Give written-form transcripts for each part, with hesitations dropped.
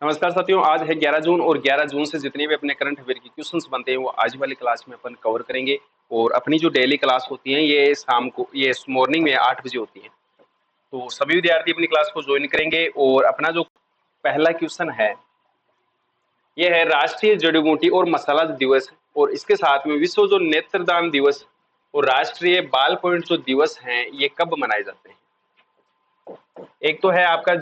नमस्कार साथियों, आज है 11 जून और 11 जून से जितने भी अपने करंट अफेयर के क्वेश्चंस बनते हैं वो आज वाली क्लास में अपन कवर करेंगे। और अपनी जो डेली क्लास होती है ये शाम को ये मॉर्निंग में 8 बजे होती है। तो सभी विद्यार्थी अपनी क्लास को ज्वाइन करेंगे और अपना जो पहला क्वेश्चन है ये है राष्ट्रीय जड़ी बूटी और मसाला दिवस और इसके साथ में विश्व जो नेत्रदान दिवस और राष्ट्रीय बाल पॉइंट जो दिवस हैं ये कब मनाए जाते हैं। एक तो है आपका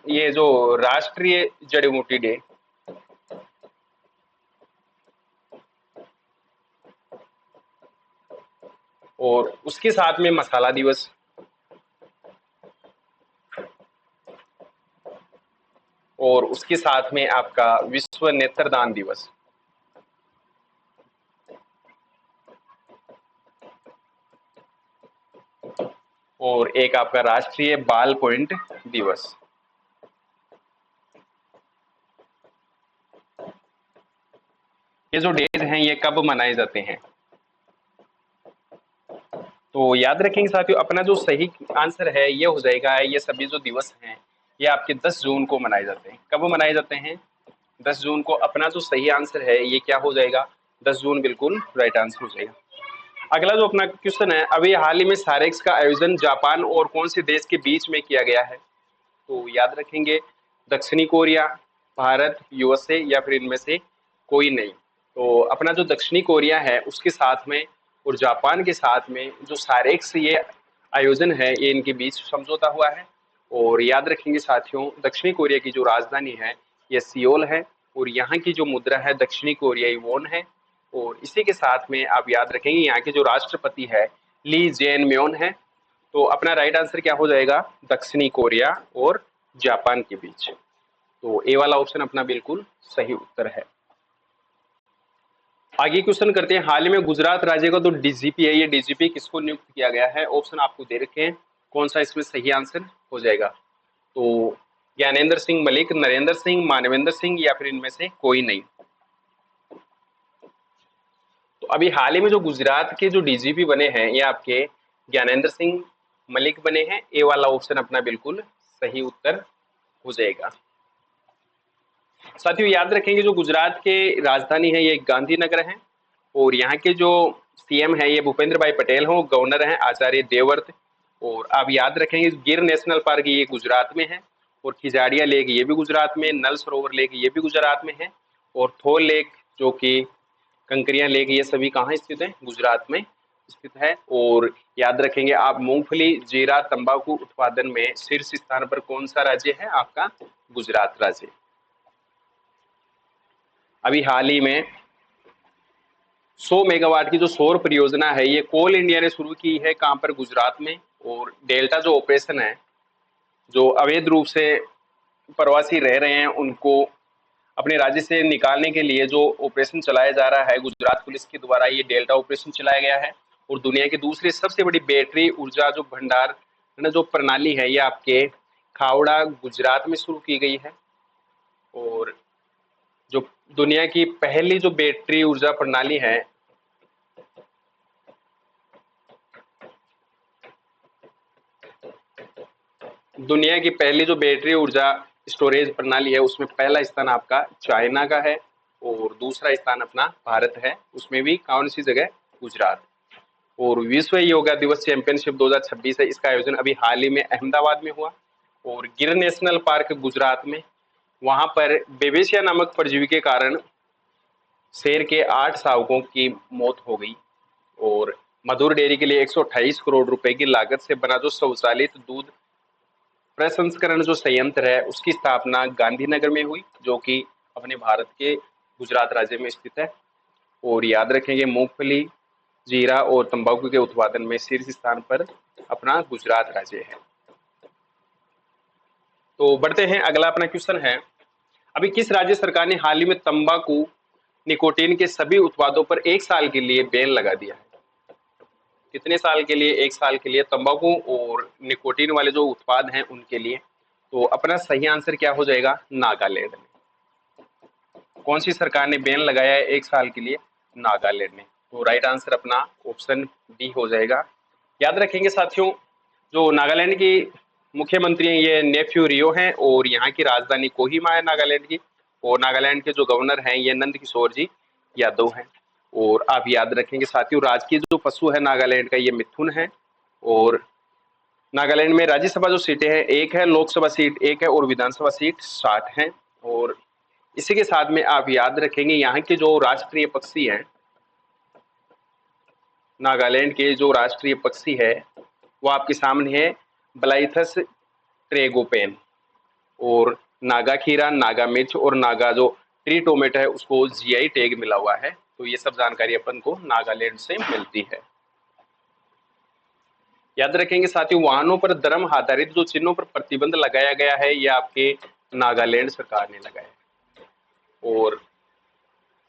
ये जो राष्ट्रीय जड़ी बूटी डे और उसके साथ में मसाला दिवस और उसके साथ में आपका विश्व नेत्रदान दिवस और एक आपका राष्ट्रीय बाल पॉइंट दिवस। ये जो डेज हैं ये कब मनाए जाते हैं तो याद रखेंगे साथियों, अपना जो सही आंसर है ये हो जाएगा, ये सभी जो दिवस हैं ये आपके 10 जून को मनाए जाते हैं। कब मनाए जाते हैं? 10 जून को। अपना जो सही आंसर है ये क्या हो जाएगा? 10 जून बिल्कुल राइट आंसर हो जाएगा। अगला जो अपना क्वेश्चन है, अभी हाल ही में सारेक्स का आयोजन जापान और कौन से देश के बीच में किया गया है? तो याद रखेंगे दक्षिणी कोरिया, भारत, यूएसए या फिर इनमें से कोई नहीं। तो अपना जो दक्षिणी कोरिया है उसके साथ में और जापान के साथ में जो सारेक्स ये आयोजन है ये इनके बीच समझौता हुआ है। और याद रखेंगे साथियों, दक्षिणी कोरिया की जो राजधानी है ये सियोल है और यहाँ की जो मुद्रा है दक्षिणी कोरियाई वॉन है। और इसी के साथ में आप याद रखेंगे यहाँ के जो राष्ट्रपति है ली जेन म्योन है। तो अपना राइट आंसर क्या हो जाएगा? दक्षिणी कोरिया और जापान के बीच। तो ए वाला ऑप्शन अपना बिल्कुल सही उत्तर है। आगे क्वेश्चन करते हैं, हाल ही में गुजरात राज्य का जो डीजीपी है ये डीजीपी किसको नियुक्त किया गया है? ऑप्शन आपको दे रखे हैं, कौन सा इसमें सही आंसर हो जाएगा? तो ज्ञानेंद्र सिंह मलिक, नरेंद्र सिंह, मानवेंद्र सिंह या फिर इनमें से कोई नहीं। तो अभी हाल ही में जो गुजरात के जो डीजीपी बने हैं ये आपके ज्ञानेंद्र सिंह मलिक बने हैं। ए वाला ऑप्शन अपना बिल्कुल सही उत्तर हो जाएगा। साथियों याद रखेंगे जो गुजरात के राजधानी है ये गांधीनगर है और यहाँ के जो सीएम है ये भूपेंद्र भाई पटेल हो, गवर्नर हैं आचार्य देवव्रत। और आप याद रखेंगे गिर नेशनल पार्क ये गुजरात में है और खिजाड़िया लेक ये भी गुजरात में, नल सरोवर लेक ये भी गुजरात में है और थोल लेक जो कि कंकरिया लेक ये सभी कहाँ स्थित है? गुजरात में स्थित है। और याद रखेंगे आप मूंगफली, जीरा, तंबाकू उत्पादन में शीर्ष स्थान पर कौन सा राज्य है? आपका गुजरात राज्य। अभी हाल ही में 100 मेगावाट की जो सौर परियोजना है ये कोल इंडिया ने शुरू की है, कहां पर? गुजरात में। और डेल्टा जो ऑपरेशन है, जो अवैध रूप से प्रवासी रह रहे हैं उनको अपने राज्य से निकालने के लिए जो ऑपरेशन चलाया जा रहा है गुजरात पुलिस के द्वारा, ये डेल्टा ऑपरेशन चलाया गया है। और दुनिया की दूसरी सबसे बड़ी बैटरी ऊर्जा जो भंडार जो प्रणाली है ये आपके खावड़ा गुजरात में शुरू की गई है। और जो दुनिया की पहली जो बैटरी ऊर्जा प्रणाली है दुनिया की पहली जो बैटरी ऊर्जा स्टोरेज प्रणाली है उसमें पहला स्थान आपका चाइना का है और दूसरा स्थान अपना भारत है। उसमें भी कौन सी जगह? गुजरात। और विश्व योगा दिवस चैंपियनशिप 2026 है, इसका आयोजन अभी हाल ही में अहमदाबाद में हुआ और गिर नेशनल पार्क गुजरात में। वहां पर बेबेसिया नामक परजीवी के कारण शेर के 8 शावकों की मौत हो गई। और मधुर डेयरी के लिए 128 करोड़ रुपए की लागत से बना जो स्वचालित दूध प्रसंस्करण जो संयंत्र है उसकी स्थापना गांधीनगर में हुई, जो कि अपने भारत के गुजरात राज्य में स्थित है। और याद रखेंगे मूंगफली, जीरा और तंबाकू के उत्पादन में शीर्ष स्थान पर अपना गुजरात राज्य है। तो बढ़ते हैं, अगला अपना क्वेश्चन है, अभी किस राज्य सरकार ने हाल ही में तंबाकू निकोटीन के सभी उत्पादों पर 1 साल के लिए बैन लगा दिया है? कितने साल के लिए? 1 साल के लिए तंबाकू और निकोटीन वाले जो उत्पाद हैं उनके लिए। तो अपना सही आंसर क्या हो जाएगा? नागालैंड में। कौन सी सरकार ने बैन लगाया है 1 साल के लिए? नागालैंड ने। तो राइट आंसर अपना ऑप्शन डी हो जाएगा। याद रखेंगे साथियों, जो नागालैंड की मुख्यमंत्री हैं ये नेफ्यू रियो हैं और यहाँ की राजधानी कोहिमा है नागालैंड की। और नागालैंड के जो गवर्नर हैं ये नंद किशोर जी यादव हैं। और आप याद रखेंगे साथियों, राजकीय जो पशु है नागालैंड का ये मिथुन है। और नागालैंड में राज्यसभा जो सीटें हैं 1 है, लोकसभा सीट 1 है और विधानसभा सीट 60 है। और इसी के साथ में आप याद रखेंगे यहाँ के जो राष्ट्रीय पक्षी हैं, नागालैंड के जो राष्ट्रीय पक्षी है वो आपके सामने है ब्लाइथस ट्रेगोपेन। और नागा खीरा, नागा मिर्च और नागा जो ट्री टोमेटो है उसको जीआई टैग मिला हुआ है। तो ये सब जानकारी अपन को नागालैंड से मिलती है। याद रखेंगे साथियों, वाहनों पर धर्म आधारित जो चिन्हों पर प्रतिबंध लगाया गया है ये आपके नागालैंड सरकार ने लगाया है। और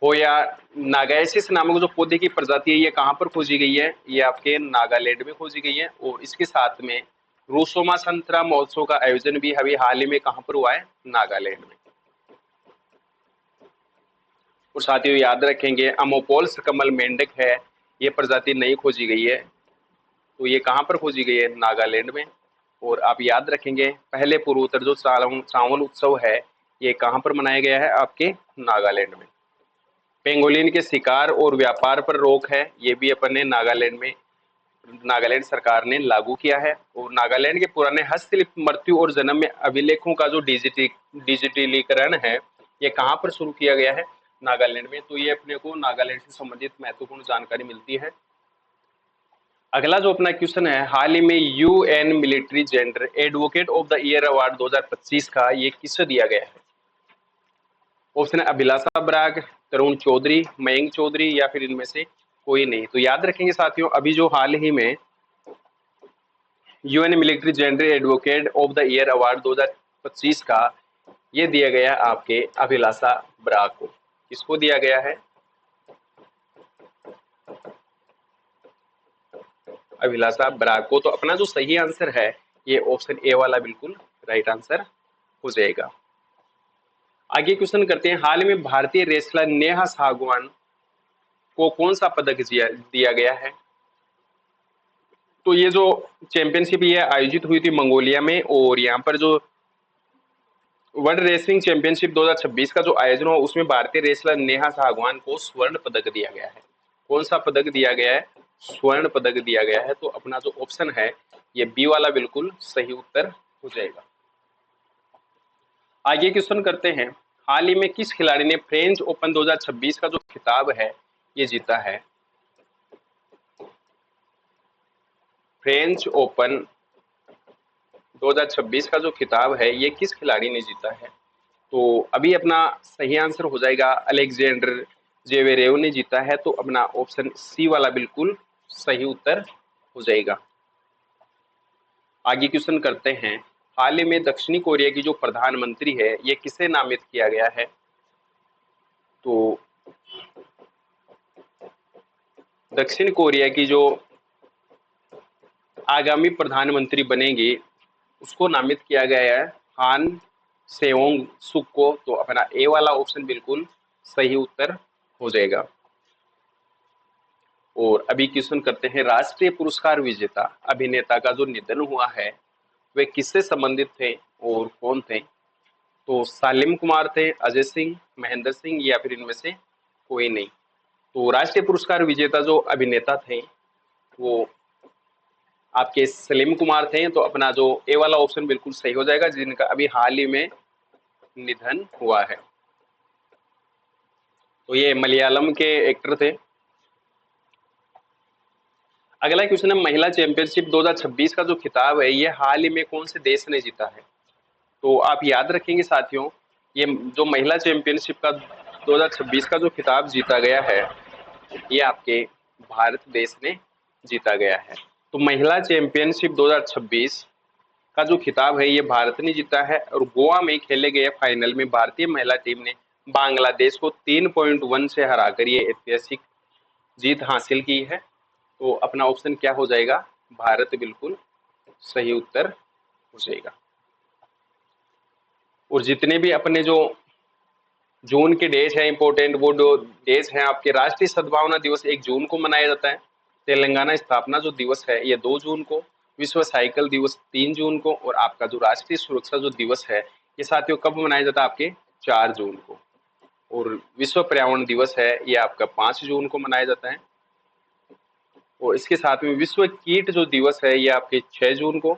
होया नागाएसिस नामक जो पौधे की प्रजाति है ये कहाँ पर खोजी गई है, ये आपके नागालैंड में खोजी गई है। और इसके साथ में रूसोमा संतरा महोत्सव का आयोजन भी अभी हाल ही में कहाँ पर हुआ है, नागालैंड में। और साथियों याद रखेंगे अमोपोल्स कमल मेंढक है, ये प्रजाति नहीं खोजी गई है। तो ये कहाँ पर खोजी गई है, नागालैंड में। और आप याद रखेंगे पहले पूर्वोत्तर जो सावन उत्सव है ये कहाँ पर मनाया गया है, आपके नागालैंड में। पेंगोलिन के शिकार और व्यापार पर रोक है, ये भी अपन ने नागालैंड सरकार ने लागू किया है। और नागालैंड के पुराने हस्तलिप मृत्यु और जन्म में अभिलेखों का जो डिजिटलीकरण है ये कहाँ पर शुरू किया गया है, नागालैंड में। तो ये अपने को नागालैंड से संबंधित महत्वपूर्ण जानकारी मिलती है। अगला जो अपना क्वेश्चन है, हाल ही में UN military gender advocate of the year award 2025 का ये किसे दिया गया है। ऑप्शन है अभिलाषा बराग, तरुण चौधरी, मयंक चौधरी या फिर इनमें से कोई नहीं। तो याद रखेंगे साथियों, अभी जो हाल ही में UN military gender advocate of the year award 2025 का ये दिया गया आपके अभिलाषा बराग को। किसको दिया गया है, अभिलाषा बराग को। तो अपना जो सही आंसर है ये ऑप्शन ए वाला बिल्कुल राइट आंसर हो जाएगा। आगे क्वेश्चन करते हैं, हाल में भारतीय रेसलर नेहा सागवान को कौन सा पदक दिया गया है। तो ये जो चैंपियनशिप ये आयोजित हुई थी मंगोलिया में, और यहाँ पर जो वर्ल्ड रेसलिंग चैंपियनशिप 2026 का जो आयोजन हुआ उसमें भारतीय रेसलर नेहा सागवान को स्वर्ण पदक दिया गया है। कौन सा पदक दिया गया है, स्वर्ण पदक दिया गया है। तो अपना जो ऑप्शन है ये बी वाला बिल्कुल सही उत्तर हो जाएगा। आगे क्वेश्चन करते हैं, हाल ही में किस खिलाड़ी ने फ्रेंच ओपन 2026 का जो खिताब है ये जीता है। फ्रेंच ओपन 2026 का जो खिताब है ये किस खिलाड़ी ने जीता है। तो अभी अपना सही आंसर हो जाएगा अलेक्जेंडर जेवेरेव ने जीता है। तो अपना ऑप्शन सी वाला बिल्कुल सही उत्तर हो जाएगा। आगे क्वेश्चन करते हैं, हाल ही में दक्षिणी कोरिया की जो प्रधानमंत्री है ये किसे नामित किया गया है। तो दक्षिण कोरिया की जो आगामी प्रधानमंत्री बनेंगे उसको नामित किया गया है हान सेओंग सुक को। तो अपना ए वाला ऑप्शन बिल्कुल सही उत्तर हो जाएगा। और अभी क्वेश्चन करते हैं, राष्ट्रीय पुरस्कार विजेता अभिनेता का जो निधन हुआ है वे किससे संबंधित थे और कौन थे। तो सालिम कुमार थे, अजय सिंह, महेंद्र सिंह या फिर इनमें से कोई नहीं। तो राष्ट्रीय पुरस्कार विजेता जो अभिनेता थे वो आपके सलीम कुमार थे। तो अपना जो ए वाला ऑप्शन बिल्कुल सही हो जाएगा, जिनका अभी हाल ही में निधन हुआ है। तो ये मलयालम के एक्टर थे। अगला क्वेश्चन है, महिला चैंपियनशिप 2026 का जो खिताब है ये हाल ही में कौन से देश ने जीता है। तो आप याद रखेंगे साथियों, ये जो महिला चैंपियनशिप का 2026 का जो खिताब जीता गया है ये आपके भारत देश ने जीता गया है। तो महिला चैंपियनशिप 2026 का जो खिताब है ये भारत ने जीता है। और गोवा में खेले गए फाइनल में भारतीय महिला टीम ने बांग्लादेश को 3.1 से हराकर ये ऐतिहासिक जीत हासिल की है। तो अपना ऑप्शन क्या हो जाएगा, भारत बिल्कुल सही उत्तर हो जाएगा। और जितने भी अपने जो जून के डेज है इंपॉर्टेंट, वो जो डेज हैं आपके, राष्ट्रीय सद्भावना दिवस 1 जून को मनाया जाता है। तेलंगाना स्थापना जो दिवस है ये 2 जून को, विश्व साइकिल दिवस 3 जून को, और आपका जो राष्ट्रीय सुरक्षा जो दिवस है ये साथियों कब मनाया जाता है आपके 4 जून को। और विश्व पर्यावरण दिवस है ये आपका 5 जून को मनाया जाता है। और इसके साथ में विश्व कीट जो दिवस है ये आपके 6 जून को।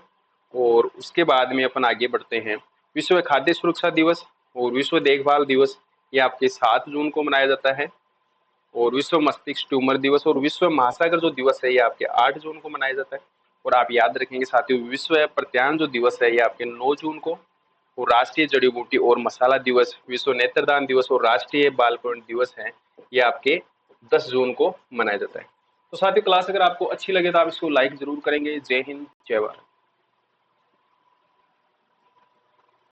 और उसके बाद में अपन आगे बढ़ते हैं, विश्व खाद्य सुरक्षा दिवस और विश्व देखभाल दिवस ये आपके 7 जून को मनाया जाता है। और विश्व मस्तिष्क ट्यूमर दिवस और विश्व महासागर जो दिवस है ये आपके 8 जून को मनाया जाता है। और आप याद रखेंगे साथियों, विश्व प्रत्यान जो दिवस है ये आपके 9 जून को। और राष्ट्रीय जड़ी बूटी और मसाला दिवस, विश्व नेत्रदान दिवस और राष्ट्रीय बालकरण दिवस है ये आपके 10 जून को मनाया जाता है। तो साथियों क्लास अगर आपको अच्छी लगे तो आप इसको लाइक जरूर करेंगे। जय हिंद, जय भारत।